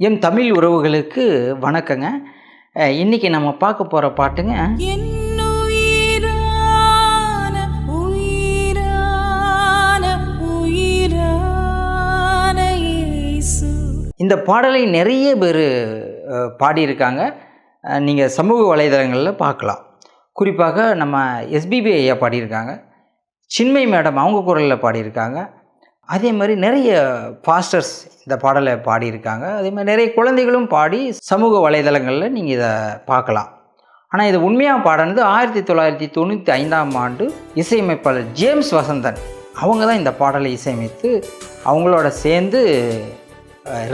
என் தமிழ் உறவுகளுக்கு வணக்கங்க. இன்றைக்கி நம்ம பார்க்க போகிற பாட்டுங்க, இந்த பாடலை நிறைய பேர் பாடியிருக்காங்க. நீங்கள் சமூக வலைதளங்களில் பார்க்கலாம். குறிப்பாக நம்ம எஸ்பிபி ஐயா பாடியிருக்காங்க, சின்மை மேடம் அவங்க குரலில் பாடியிருக்காங்க. அதே மாதிரி நிறைய பாஸ்டர்ஸ் இந்த பாடலை பாடியிருக்காங்க. அதே மாதிரி நிறைய குழந்தைகளும் பாடி சமூக வலைதளங்களில் நீங்கள் இதை பார்க்கலாம். ஆனால் இது உண்மையாக பாடினது 1995 இசையமைப்பாளர் ஜேம்ஸ் வசந்தன் அவங்க தான் இந்த பாடலை இசையமைத்து அவங்களோட சேர்ந்து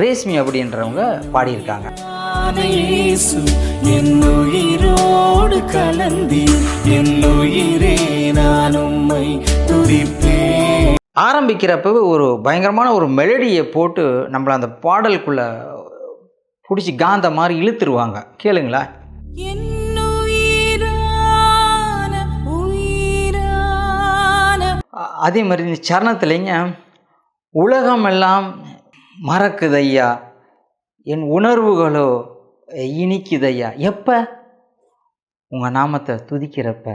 ரேஷ்மி அப்படின்றவங்க பாடியிருக்காங்க. ஆரம்பிக்கிறப்ப ஒரு பயங்கரமான ஒரு மெலடியை போட்டு நம்மளை அந்த பாடலுக்குள்ளே பிடிச்சி காந்த மாதிரி இழுத்துருவாங்க. கேளுங்களா. அதே மாதிரி இந்த சரணத்துலேங்க, உலகமெல்லாம் மறக்குதையா, என் உணர்வுகளோ இனிக்குதையா, எப்போ உங்கள் நாமத்தை துதிக்கிறப்ப